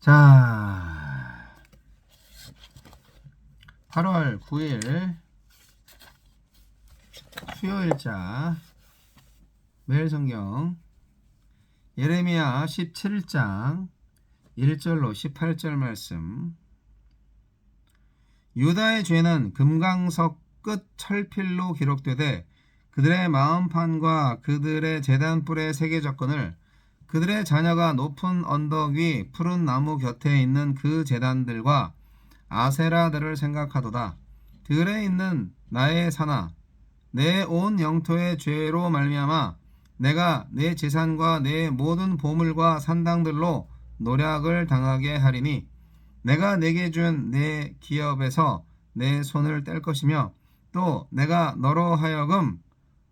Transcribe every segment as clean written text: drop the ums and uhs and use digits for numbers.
자, 8월 9일 수요일자 매일 성경 예레미야 17장 1절로 18절 말씀. 유다의 죄는 금강석 끝 철필로 기록되되 그들의 마음판과 그들의 제단불에 새겨졌거늘 그들의 자녀가 높은 언덕 위 푸른 나무 곁에 있는 그 제단들과 아세라들을 생각하도다. 들에 있는 나의 산아, 내 온 영토의 죄로 말미암아 내가 내 재산과 내 모든 보물과 산당들로 노략을 당하게 하리니 내가 내게 준 내 기업에서 내 손을 뗄 것이며 또 내가 너로 하여금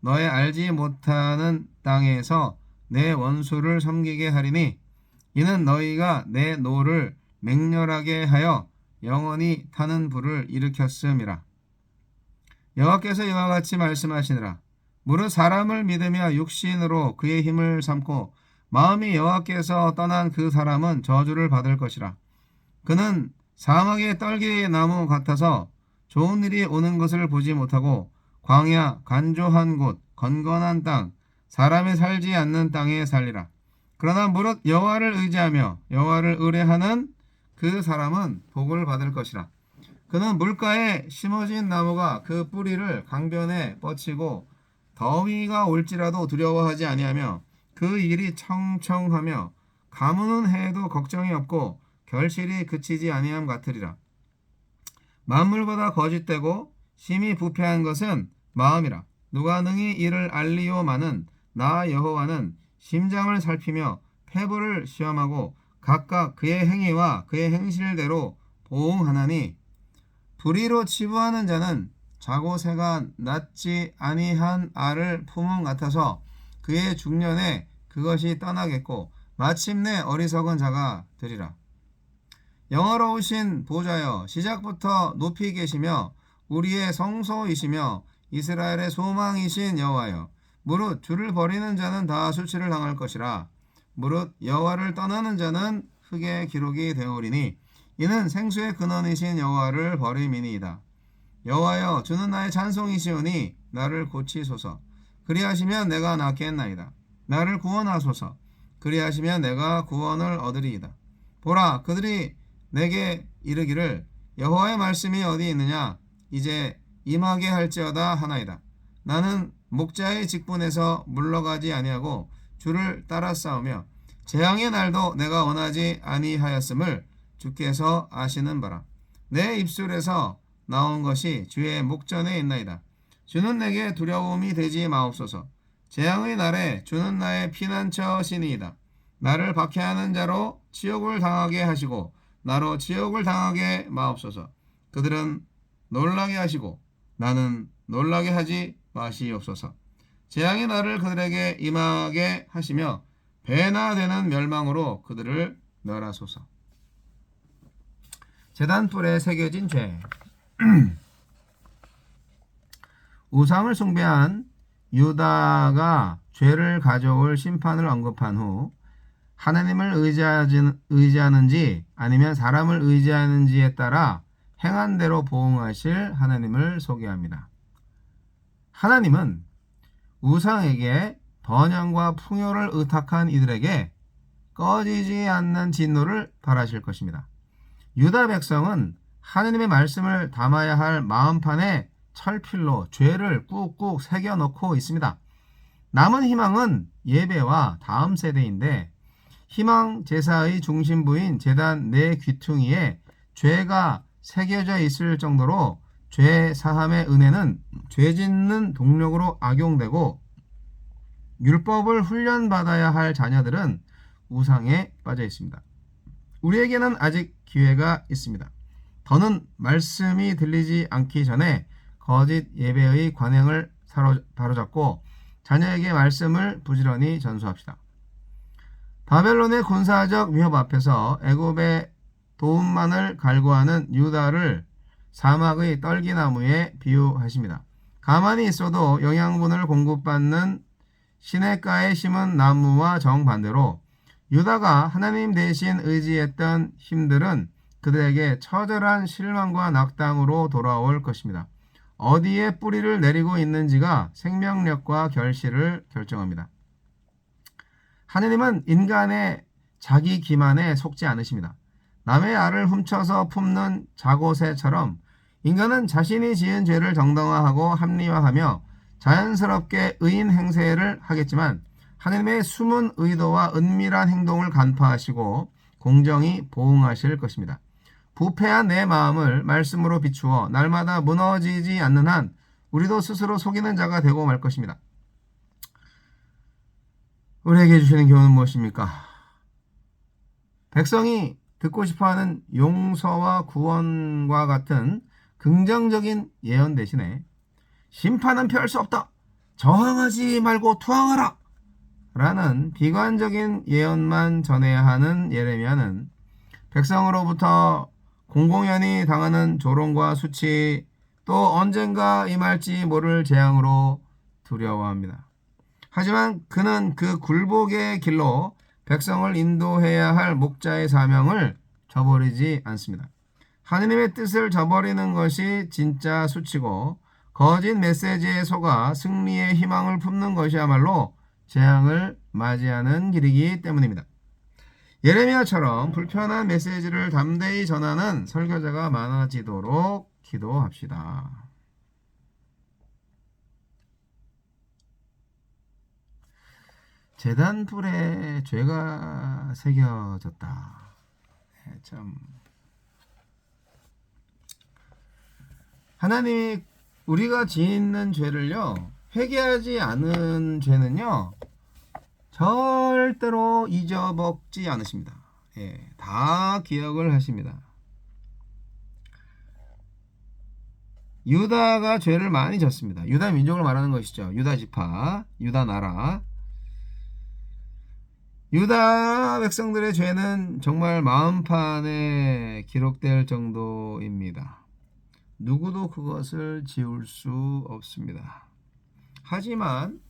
너의 알지 못하는 땅에서 내 원수를 섬기게 하리니 이는 너희가 내 노를 맹렬하게 하여 영원히 타는 불을 일으켰음이라. 여호와께서 이와 같이 말씀하시니라. 무릇 사람을 믿으며 육신으로 그의 힘을 삼고 마음이 여호와께서 떠난 그 사람은 저주를 받을 것이라. 그는 사막의 떨기 나무 같아서 좋은 일이 오는 것을 보지 못하고 광야 간조한 곳 건건한 땅 사람이 살지 않는 땅에 살리라. 그러나 무릇 여호와를 의지하며 여호와를 의뢰하는 그 사람은 복을 받을 것이라. 그는 물가에 심어진 나무가 그 뿌리를 강변에 뻗치고 더위가 올지라도 두려워하지 아니하며 그 일이 청청하며 가무는 해에도 걱정이 없고 결실이 그치지 아니함 같으리라. 만물보다 거짓되고 심히 부패한 것은 마음이라. 누가 능히 이를 알리오마는 나 여호와는 심장을 살피며 폐부를 시험하고 각각 그의 행위와 그의 행실대로 보응하나니 불의로 치부하는 자는 자고 새가 낳지 아니한 알을 품은 같아서 그의 중년에 그것이 떠나겠고 마침내 어리석은 자가 되리라. 영화로우신 보좌여 시작부터 높이 계시며 우리의 성소이시며 이스라엘의 소망이신 여호와여 무릇 주를 버리는 자는 다 수치를 당할 것이라. 무릇 여호와를 떠나는 자는 흙의 기록이 되오리니 이는 생수의 근원이신 여호와를 버림이니이다. 여호와여 주는 나의 찬송이시오니 나를 고치소서. 그리하시면 내가 낫겠나이다. 나를 구원하소서. 그리하시면 내가 구원을 얻으리이다. 보라 그들이 내게 이르기를 여호와의 말씀이 어디 있느냐 이제 임하게 할지어다 하나이다. 나는 목자의 직분에서 물러가지 아니하고 주를 따라 싸우며 재앙의 날도 내가 원하지 아니하였음을 주께서 아시는 바라. 내 입술에서 나온 것이 주의 목전에 있나이다. 주는 내게 두려움이 되지 마옵소서. 재앙의 날에 주는 나의 피난처시니이다. 나를 박해하는 자로 치욕을 당하게 하시고 나로 치욕을 당하게 마옵소서. 그들은 놀라게 하시고 나는 놀라게 하지 마시옵소서. 재앙의 날을 그들에게 임하게 하시며 배나 되는 멸망으로 그들을 멸하소서. 제단불에 새겨진 죄. 우상을 숭배한 유다가 죄를 가져올 심판을 언급한 후 하나님을 의지하는지 아니면 사람을 의지하는지에 따라 행한 대로 보응하실 하나님을 소개합니다. 하나님은 우상에게 번영과 풍요를 의탁한 이들에게 꺼지지 않는 진노를 발하실 것입니다. 유다 백성은 하나님의 말씀을 담아야 할 마음판에 철필로 죄를 꾹꾹 새겨넣고 있습니다. 남은 희망은 예배와 다음 세대인데 희망 제사의 중심부인 제단 내 귀퉁이에 죄가 새겨져 있을 정도로 죄 사함의 은혜는 죄 짓는 동력으로 악용되고 율법을 훈련받아야 할 자녀들은 우상에 빠져 있습니다. 우리에게는 아직 기회가 있습니다. 더는 말씀이 들리지 않기 전에 거짓 예배의 관행을 바로잡고 자녀에게 말씀을 부지런히 전수합시다. 바벨론의 군사적 위협 앞에서 애굽의 도움만을 갈구하는 유다를 사막의 떨기나무에 비유하십니다. 가만히 있어도 영양분을 공급받는 시냇가에 심은 나무와 정반대로 유다가 하나님 대신 의지했던 힘들은 그들에게 처절한 실망과 낙담으로 돌아올 것입니다. 어디에 뿌리를 내리고 있는지가 생명력과 결실을 결정합니다. 하느님은 인간의 자기 기만에 속지 않으십니다. 남의 알을 훔쳐서 품는 자고새처럼 인간은 자신이 지은 죄를 정당화하고 합리화하며 자연스럽게 의인 행세를 하겠지만 하느님의 숨은 의도와 은밀한 행동을 간파하시고 공정히 보응하실 것입니다. 부패한 내 마음을 말씀으로 비추어 날마다 무너지지 않는 한 우리도 스스로 속이는 자가 되고 말 것입니다. 우리에게 주시는 교훈은 무엇입니까? 백성이 듣고 싶어하는 용서와 구원과 같은 긍정적인 예언 대신에 심판은 피할 수 없다. 저항하지 말고 투항하라. 라는 비관적인 예언만 전해야 하는 예레미야는 백성으로부터 공공연히 당하는 조롱과 수치, 또 언젠가 임할지 모를 재앙으로 두려워합니다. 하지만 그는 그 굴복의 길로 백성을 인도해야 할 목자의 사명을 저버리지 않습니다. 하느님의 뜻을 저버리는 것이 진짜 수치고 거짓 메시지에 속아 승리의 희망을 품는 것이야말로 재앙을 맞이하는 길이기 때문입니다. 예레미야처럼 불편한 메시지를 담대히 전하는 설교자가 많아지도록 기도합시다. 제단불에 죄가 새겨졌다. 참 하나님이 우리가 짓는 죄를요, 회개하지 않은 죄는요 절대로 잊어먹지 않으십니다. 예, 다 기억을 하십니다. 유다가 죄를 많이 졌습니다. 유다 민족을 말하는 것이죠. 유다 지파, 유다 나라. 유다 백성들의 죄는 정말 마음판에 기록될 정도입니다. 누구도 그것을 지울 수 없습니다. 하지만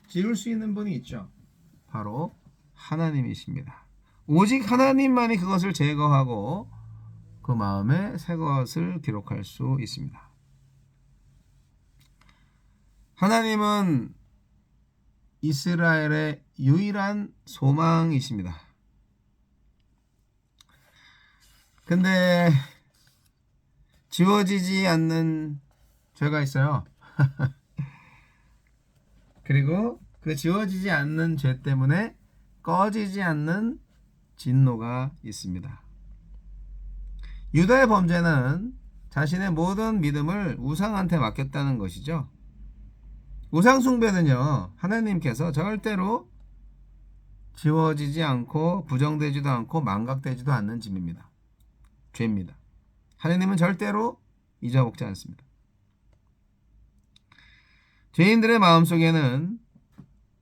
지울 수 있는 분이 있죠. 바로 하나님이십니다. 오직 하나님만이 그것을 제거하고 그 마음에 새 것을 기록할 수 있습니다. 하나님은 이스라엘의 유일한 소망이십니다. 근데 지워지지 않는 죄가 있어요. 그리고 그 지워지지 않는 죄 때문에 꺼지지 않는 진노가 있습니다. 유다의 범죄는 자신의 모든 믿음을 우상한테 맡겼다는 것이죠. 우상 숭배는요, 하나님께서 절대로 지워지지 않고 부정되지도 않고 망각되지도 않는 짐입니다. 죄입니다. 하나님은 절대로 잊어먹지 않습니다. 죄인들의 마음속에는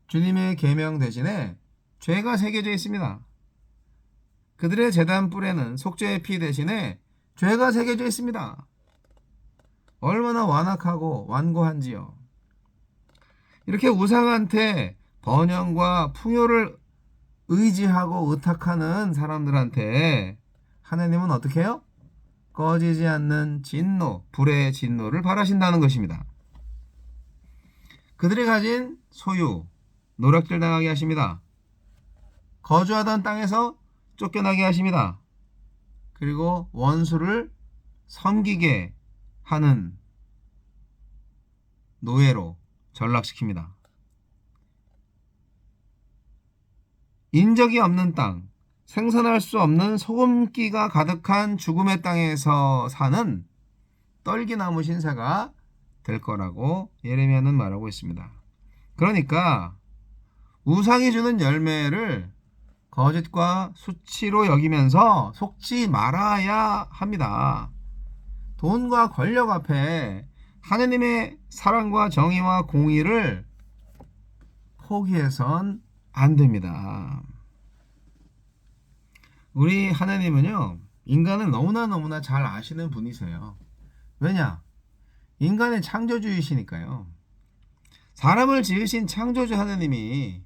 주님의 계명 대신에 죄가 새겨져 있습니다. 그들의 제단 뿔에는 속죄의 피 대신에 죄가 새겨져 있습니다. 얼마나 완악하고 완고한지요. 이렇게 우상한테 번영과 풍요를 의지하고 의탁하는 사람들한테 하나님은 어떻게 해요? 꺼지지 않는 진노, 불의 진노를 바라신다는 것입니다. 그들이 가진 소유, 노략질 당하게 하십니다. 거주하던 땅에서 쫓겨나게 하십니다. 그리고 원수를 섬기게 하는 노예로 전락시킵니다. 인적이 없는 땅, 생산할 수 없는 소금기가 가득한 죽음의 땅에서 사는 떨기나무 신세가 될 거라고 예레미야는 말하고 있습니다. 그러니까 우상이 주는 열매를 거짓과 수치로 여기면서 속지 말아야 합니다. 돈과 권력 앞에 하느님의 사랑과 정의와 공의를 포기해선 안 됩니다. 우리 하나님은요, 인간을 너무나 잘 아시는 분이세요. 왜냐? 인간의 창조주이시니까요. 사람을 지으신 창조주 하나님이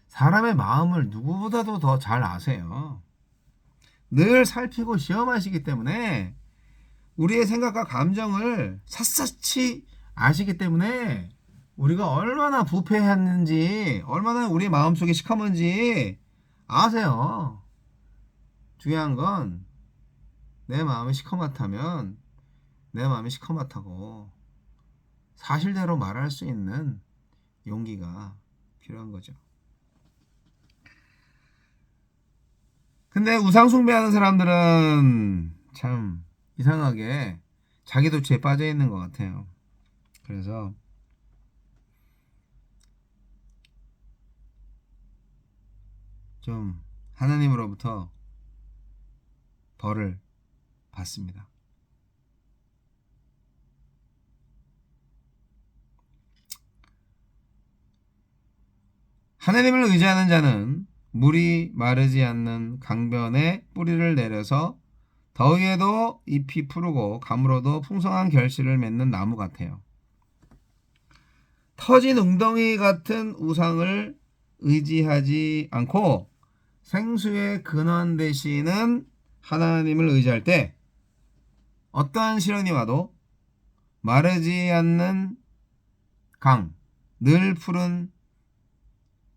사람의 마음을 누구보다도 더 잘 아세요. 늘 살피고 시험하시기 때문에 우리의 생각과 감정을 샅샅이 아시기 때문에 우리가 얼마나 부패했는지, 얼마나 우리 마음속에 시커먼지 아세요. 중요한 건 내 마음이 시커멓다면 내 마음이 시커멓다고 사실대로 말할 수 있는 용기가 필요한 거죠. 근데 우상 숭배하는 사람들은 참 이상하게 자기 도취에 빠져 있는 것 같아요. 그래서 좀 하나님으로부터 벌을 받습니다. 하나님을 의지하는 자는 물이 마르지 않는 강변에 뿌리를 내려서 더위에도 잎이 푸르고 가물어도 풍성한 결실을 맺는 나무 같아요. 터진 웅덩이 같은 우상을 의지하지 않고 생수의 근원 되시는 하나님을 의지할 때 어떠한 시련이 와도 마르지 않는 강, 늘 푸른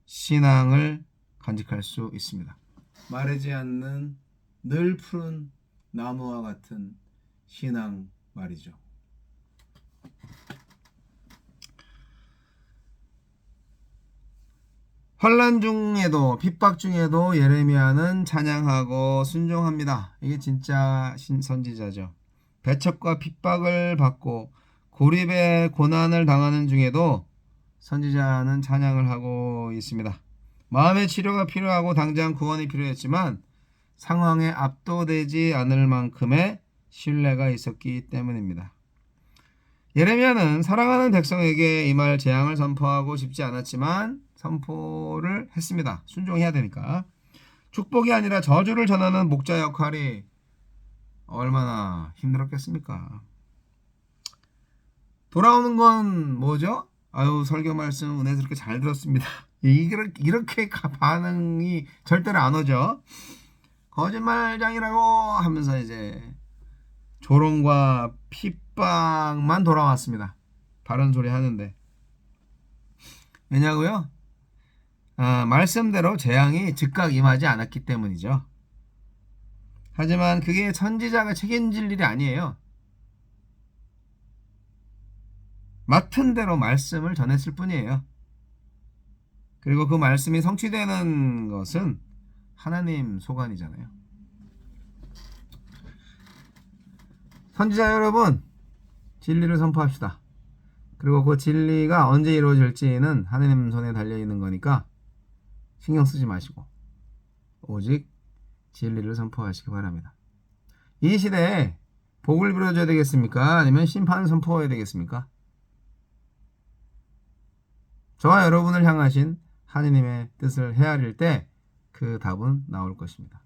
신앙을 간직할 수 있습니다. 마르지 않는 늘 푸른 나무와 같은 신앙 말이죠. 환난 중에도 핍박 중에도 예레미야는 찬양하고 순종합니다. 이게 진짜 선지자죠. 배척과 핍박을 받고 고립의 고난을 당하는 중에도 선지자는 찬양을 하고 있습니다. 마음의 치료가 필요하고 당장 구원이 필요했지만 상황에 압도되지 않을 만큼의 신뢰가 있었기 때문입니다. 예레미야는 사랑하는 백성에게 임할 재앙을 선포하고 싶지 않았지만 선포를 했습니다. 순종해야 되니까. 축복이 아니라 저주를 전하는 목자 역할이 얼마나 힘들었겠습니까? 돌아오는 건 뭐죠? 아유, 설교 말씀 은혜스럽게 잘 들었습니다. 이렇게 반응이 절대로 안 오죠. 거짓말장이라고 하면서 이제 조롱과 핍박만 돌아왔습니다. 바른 소리 하는데. 왜냐고요? 말씀대로 재앙이 즉각 임하지 않았기 때문이죠. 하지만 그게 선지자가 책임질 일이 아니에요. 맡은 대로 말씀을 전했을 뿐이에요. 그리고 그 말씀이 성취되는 것은 하나님 소관이잖아요. 선지자 여러분, 진리를 선포합시다. 그리고 그 진리가 언제 이루어질지는 하나님 손에 달려있는 거니까 신경 쓰지 마시고 오직 진리를 선포하시기 바랍니다. 이 시대에 복을 빌어줘야 되겠습니까? 아니면 심판을 선포해야 되겠습니까? 저와 여러분을 향하신 하느님의 뜻을 헤아릴 때 그 답은 나올 것입니다.